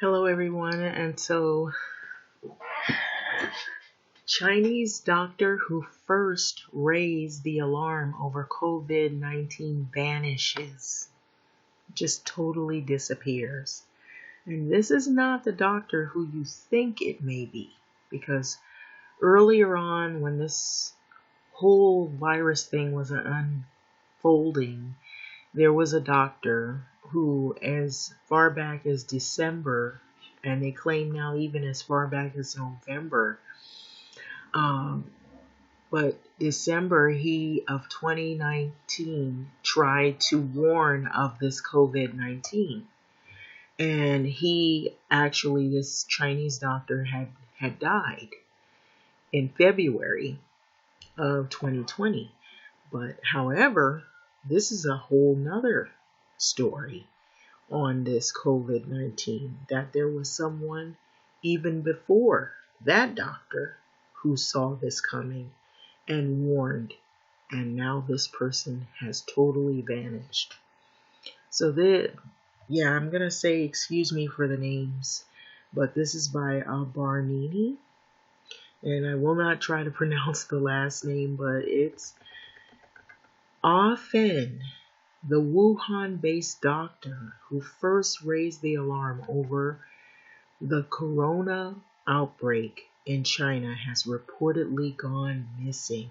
Hello, everyone. And so, Chinese doctor who first raised the alarm over COVID-19 vanishes, just totally disappears. And this is not the doctor who you think it may be, because earlier on, when this whole virus thing was unfolding, there was a doctor who, as far back as December, and they claim now even as far back as November, um, but December he of 2019 tried to warn of this COVID-19. And this Chinese doctor had died in February of 2020. But however, this is a whole nother story on this COVID-19, that there was someone even before that doctor who saw this coming and warned, and now this person has totally vanished. So I'm going to say excuse me for the names, but this is by Barnini, and I will not try to pronounce the last name, but it's Fen, the Wuhan-based doctor who first raised the alarm over the corona outbreak in China, has reportedly gone missing.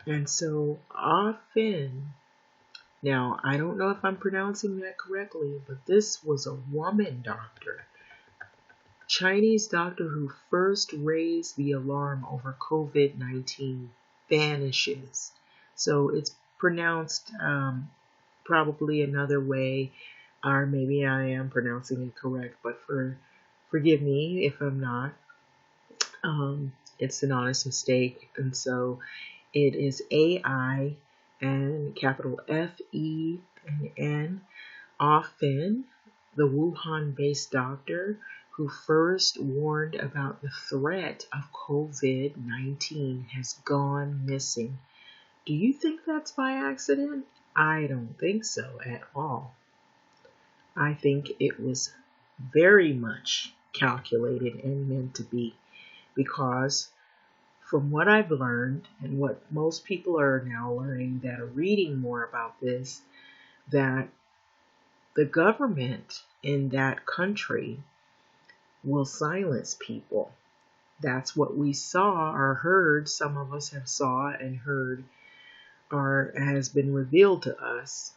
And so often, now I don't know if I'm pronouncing that correctly, but this was a woman doctor, Chinese doctor who first raised the alarm over COVID-19 vanishes. So it's pronounced probably another way, or maybe I am pronouncing it correct, but forgive me if I'm not. It's an honest mistake, and so it is AI and capital F-E and N. Often, the Wuhan-based doctor who first warned about the threat of COVID-19 has gone missing. Do you think that's by accident? I don't think so at all. I think it was very much calculated and meant to be, because from what I've learned, and what most people are now learning that are reading more about this, that the government in that country will silence people. That's what we saw or heard. Some of us have saw and heard, or has been revealed to us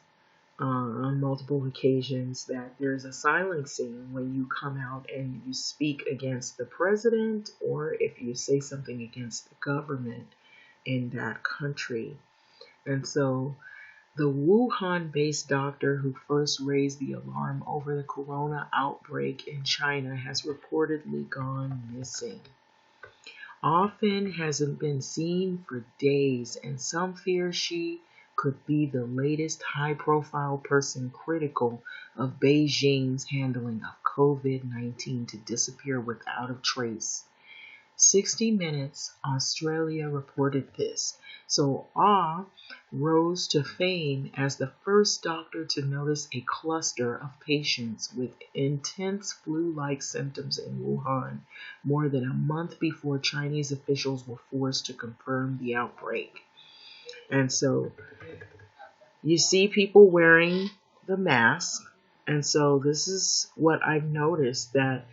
on multiple occasions, that there's a silencing when you come out and you speak against the president, or if you say something against the government in that country. And so the Wuhan-based doctor who first raised the alarm over the corona outbreak in China has reportedly gone missing. Often hasn't been seen for days, and some fear she could be the latest high-profile person critical of Beijing's handling of COVID-19 to disappear without a trace. 60 Minutes Australia reported this. So rose to fame as the first doctor to notice a cluster of patients with intense flu-like symptoms in Wuhan, more than a month before Chinese officials were forced to confirm the outbreak. And so you see people wearing the mask. And so this is what I've noticed, that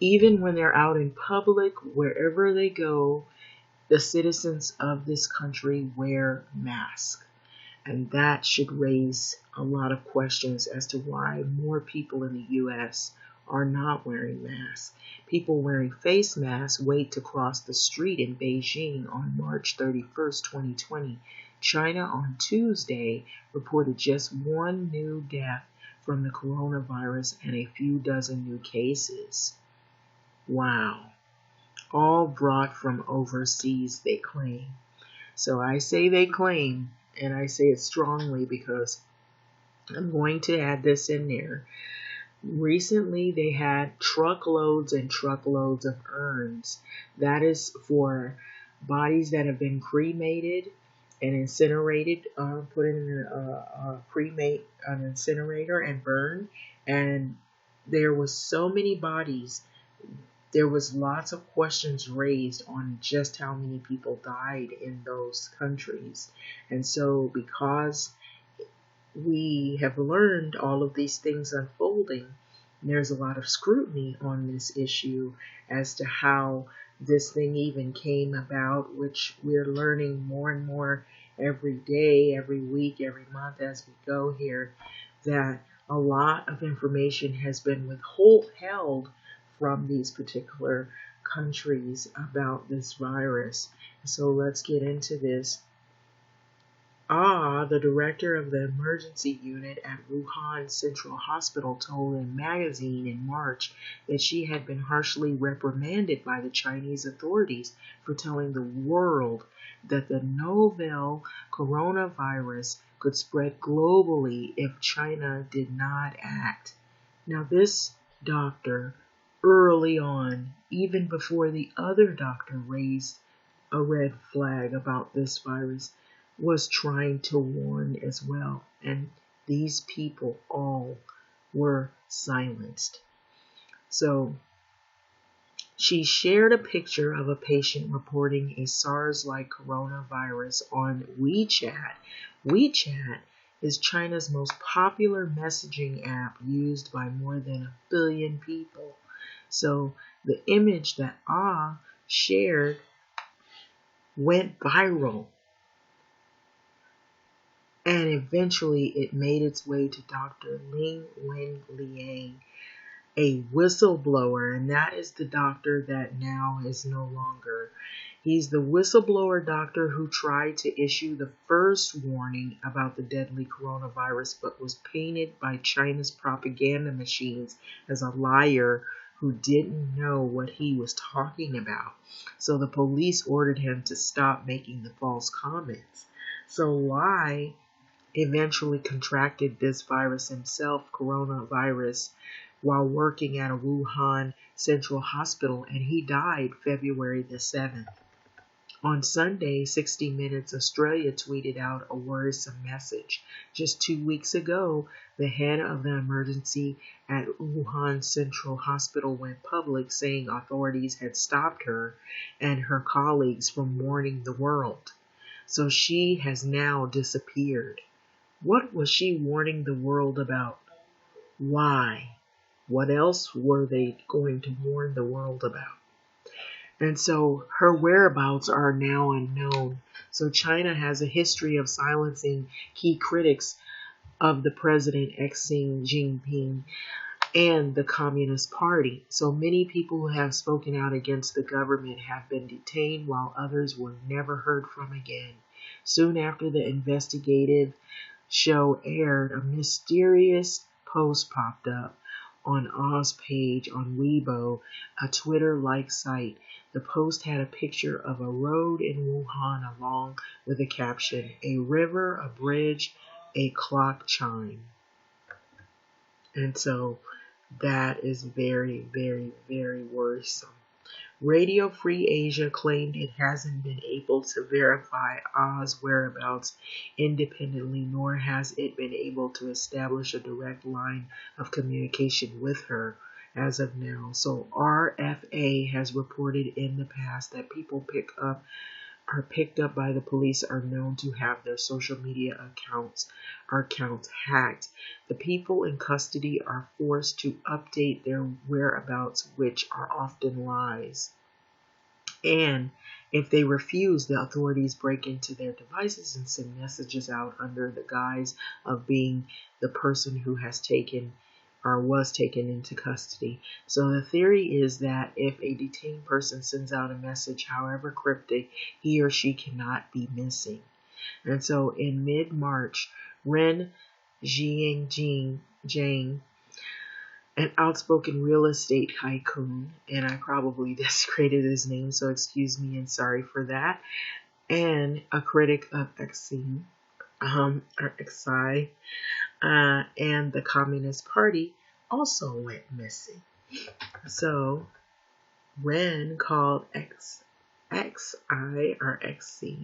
even when they're out in public, wherever they go, the citizens of this country wear masks. And that should raise a lot of questions as to why more people in the U.S. are not wearing masks. People wearing face masks wait to cross the street in Beijing on March 31st, 2020. China on Tuesday reported just one new death from the coronavirus and a few dozen new cases. Wow. All brought from overseas, they claim. So I say they claim, and I say it strongly because I'm going to add this in there. Recently, they had truckloads and truckloads of urns. That is for bodies that have been cremated and incinerated, put in an incinerator and burned. And there was so many bodies. There was lots of questions raised on just how many people died in those countries. And so because we have learned all of these things unfolding, there's a lot of scrutiny on this issue as to how this thing even came about, which we're learning more and more every day, every week, every month as we go here, that a lot of information has been withheld from these particular countries about this virus. So let's get into this. The director of the emergency unit at Wuhan Central Hospital, told a magazine in March that she had been harshly reprimanded by the Chinese authorities for telling the world that the novel coronavirus could spread globally if China did not act. Now, this doctor, early on, even before the other doctor raised a red flag about this virus, was trying to warn as well. And these people all were silenced. So she shared a picture of a patient reporting a SARS-like coronavirus on WeChat. WeChat is China's most popular messaging app used by more than 1 billion people. So the image that shared went viral. And eventually it made its way to Dr. Ling Wenliang, a whistleblower, and that is the doctor that now is no longer. He's the whistleblower doctor who tried to issue the first warning about the deadly coronavirus, but was painted by China's propaganda machines as a liar who didn't know what he was talking about. So the police ordered him to stop making the false comments. So Lai eventually contracted this virus himself, coronavirus, while working at a Wuhan Central Hospital, and he died February the 7th. On Sunday, 60 Minutes Australia tweeted out a worrisome message. Just 2 weeks ago, the head of the emergency at Wuhan Central Hospital went public saying authorities had stopped her and her colleagues from warning the world. So she has now disappeared. What was she warning the world about? Why? What else were they going to warn the world about? And so her whereabouts are now unknown. So China has a history of silencing key critics of the president Xi Jinping and the Communist Party. So many people who have spoken out against the government have been detained, while others were never heard from again. Soon after the investigative show aired, a mysterious post popped up on Oz page on Weibo, a Twitter-like site. The post had a picture of a road in Wuhan along with a caption, "A river, a bridge, a clock chime." And so that is very, very, very worrisome. Radio Free Asia claimed it hasn't been able to verify Ah's whereabouts independently, nor has it been able to establish a direct line of communication with her as of now. So RFA has reported in the past that people are picked up by the police are known to have their social media accounts hacked. The people in custody are forced to update their whereabouts, which are often lies. And if they refuse, the authorities break into their devices and send messages out under the guise of being the person who has taken or was taken into custody. So the theory is that if a detained person sends out a message, however cryptic, he or she cannot be missing. And so in mid-March, Ren Jiang, an outspoken real estate tycoon, and I probably desecrated his name, so excuse me and sorry for that, and a critic of Xi, and the Communist Party also went missing. So Ren called XI or XC,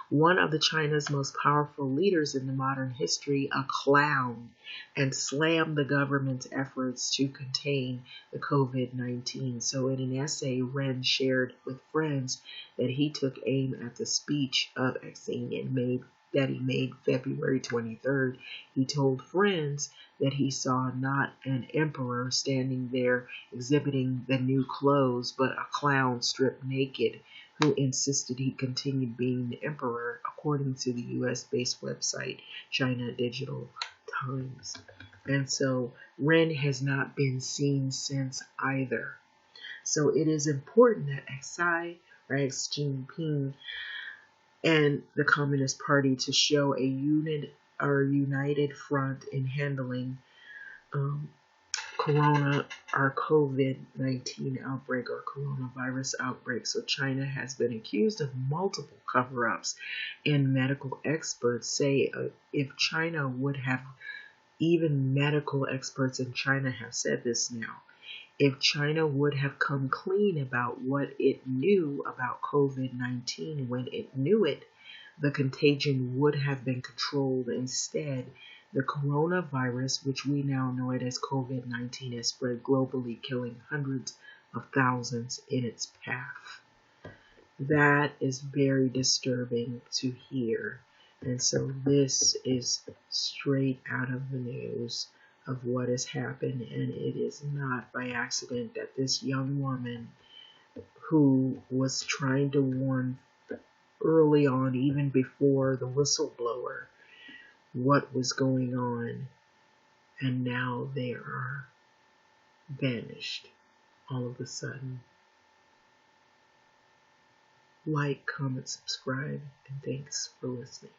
one of the China's most powerful leaders in the modern history, a clown, and slammed the government's efforts to contain the COVID-19. So in an essay, Ren shared with friends that he took aim at the speech of XI that he made February 23rd. He told friends that he saw not an emperor standing there exhibiting the new clothes, but a clown stripped naked who insisted he continued being the emperor, according to the US-based website China Digital Times. And so Ren has not been seen since either. So it is important that Xi or Xi Jinping and the Communist Party to show a united front in handling um, COVID-19 outbreak or coronavirus outbreak. So China has been accused of multiple cover-ups, and medical experts say if China would have, even medical experts in China have said this now, if China would have come clean about what it knew about COVID-19 when it knew it, the contagion would have been controlled. Instead, the coronavirus, which we now know it as COVID-19, has spread globally, killing hundreds of thousands in its path. That is very disturbing to hear. And so this is straight out of the news of what has happened, and it is not by accident that this young woman who was trying to warn early on, even before the whistleblower, what was going on, and now they are vanished all of a sudden. Like, comment, subscribe, and thanks for listening.